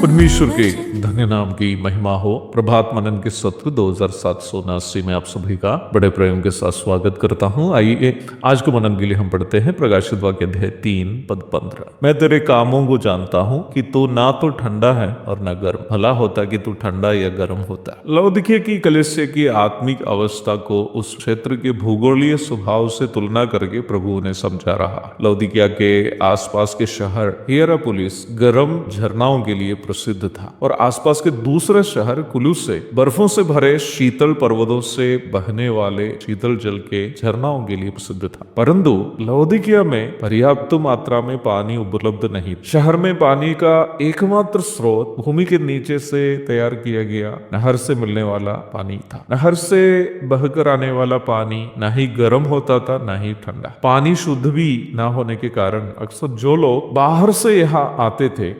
परमेश्वर के धन्य नाम की महिमा हो। प्रभात मनन के सत्र 2779 में आप सभी का बड़े प्रेम के साथ स्वागत करता हूं। आइए आज को मनन के लिए हम पढ़ते हैं प्रकाशित वाक्य अध्याय 3 पद 15। मैं तेरे कामों को जानता हूं कि तू ना तो ठंडा है और ना गर्म। भला होता कि तू ठंडा या गर्म होता। लौदीकिया की कलीसिया की आत्मिक अवस्था को उस क्षेत्र के भूगोलीय स्वभाव से तुलना करके प्रभु ने समझा रहा। लौदीकिया के आसपास के शहर हियरापोलिस गर्म झरनाओं के लिए प्रसिद्ध था और आसपास के दूसरे शहर कुलुस से बर्फों से भरे शीतल पर्वतों से बहने वाले शीतल जल के झरनाओं के लिए प्रसिद्ध था। परंतु लौदीकिया में पर्याप्त मात्रा में पानी उपलब्ध नहीं। शहर में पानी का एकमात्र स्रोत भूमि के नीचे से तैयार किया गया नहर से मिलने वाला पानी था। नहर से बहकर आने वाला पानी न ही गर्म होता था न ही ठंडा। पानी शुद्ध भी न होने के कारण अक्सर जो लोग बाहर से यहाँ आते थे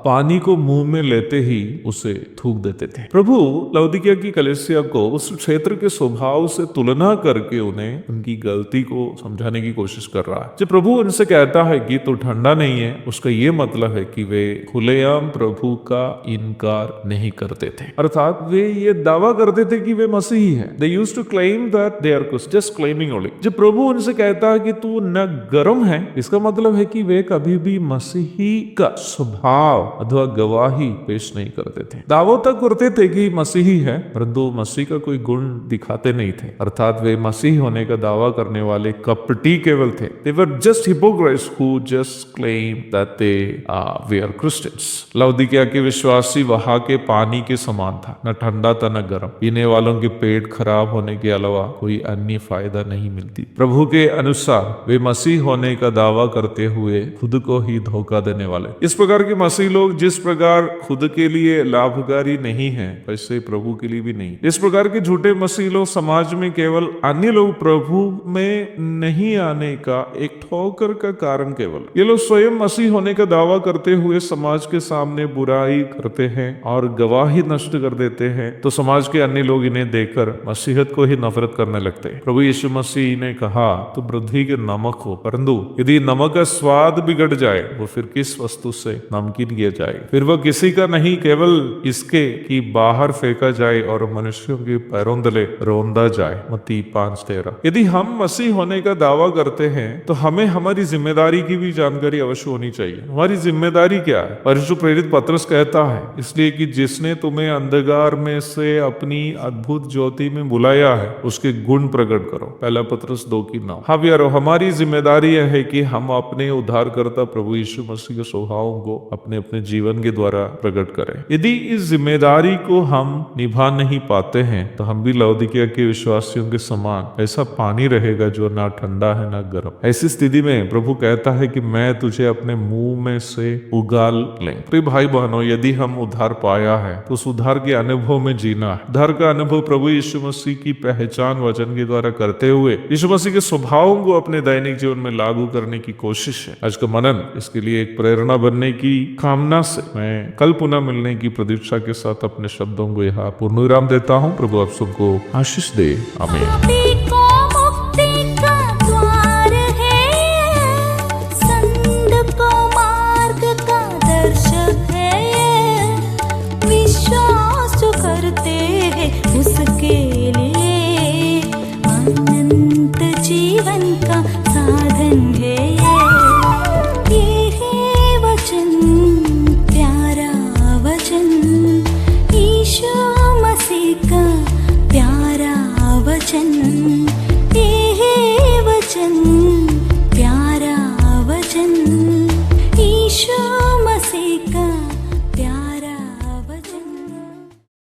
पानी को मुंह में लेते ही उसे थूक देते थे। प्रभु लौदीकिया की कलीसिया को उस क्षेत्र के स्वभाव से तुलना करके उन्हें उनकी गलती को समझाने की कोशिश कर रहा है। जब प्रभु उनसे कहता है कि तू ठंडा नहीं है, उसका ये मतलब है कि वे खुलेआम प्रभु का इनकार नहीं करते थे, अर्थात वे ये दावा करते थे कि वे मसीही हैं। They used to claim that they are just claiming only। जब प्रभु उनसे कहता है कि तू न गर्म है, इसका मतलब है कि वे कभी भी मसीही का स्वभाव अथवा गवाही पेश नहीं करते थे। दावों तक करते थे कि मसीही है, परंतु मसीह का कोई गुण दिखाते नहीं थे, अर्थात वे मसीह होने का दावा करने वाले कपटी केवल थे। They were just hypocrites who just claimed that they were Christians। लौदीकिया के विश्वासी वहां के पानी के समान था, न ठंडा था न गर्म। पीने वालों के पेट खराब होने के अलावा कोई अन्य फायदा नहीं मिलती। प्रभु के अनुसार वे मसीह होने का दावा करते हुए खुद को ही धोखा देने वाले। इस प्रकार के मसीह लोग जिस प्रकार खुद के लिए लाभकारी नहीं है, वैसे प्रभु के लिए भी नहीं। इस प्रकार के झूठे मसीह लोग समाज में केवल अन्य लोग प्रभु में नहीं आने का एक ठोकर का कारण केवल। ये लोग स्वयं मसीह होने का दावा करते हुए समाज के सामने बुराई करते हैं और गवाही नष्ट कर देते हैं, तो समाज के अन्य लोग इन्हें देखकर मसीहत को ही नफरत करने लगते हैं। प्रभु यीशु मसीह ने कहा तो पृथ्वी के नमक हो, परंतु यदि नमक का स्वाद बिगड़ जाए वो फिर किस वस्तु से नमकीन किया जाए? फिर वह किसी का नहीं, केवल इसके कि बाहर फेंका जाए और मनुष्यों के पैरों तले रौंदा जाए। मत्ती 5:13। यदि हम मसीह होने का दावा करते हैं तो हमें हमारी जिम्मेदारी की भी जानकारी अवश्य होनी चाहिए। हमारी जिम्मेदारी क्या है? परिशुद्ध प्रेरित पतरस कहता है, इसलिए कि जिसने तुम्हें अंधकार में से अपनी अद्भुत ज्योति में बुलाया है उसके गुण प्रकट करो। पहला पतरस 2:9। हाँ यारो, हमारी जिम्मेदारी यह है कि हम अपने उद्धारकर्ता प्रभु यीशु मसीह के स्वभावों को अपने अपने जीवन के द्वारा प्रकट करें। यदि इस जिम्मेदारी को हम निभा नहीं पाते हैं तो हम भी लौदीकिया के विश्वासियों के समान ऐसा पानी रहेगा जो ना ठंडा है ना गर्म। ऐसी स्थिति में प्रभु कहता है कि मैं तुझे अपने मुंह में से उगाल लें। प्रिय भाई बहनों, यदि हम उद्धार पाया है तो उस उद्धार के अनुभव में जीना है। उद्धार का अनुभव प्रभु यीशु मसीह की पहचान वचन के द्वारा करते हुए यीशु मसीह के स्वभावों को अपने दैनिक जीवन में लागू करने की कोशिश है। आज का मनन इसके लिए एक प्रेरणा बनने की कामना से मैं कल पुनः मिलने की प्रतीक्षा के साथ अपने शब्दों को यहाँ पूर्ण विराम देता हूँ। प्रभु आप सबको आशीष दे। आमीन।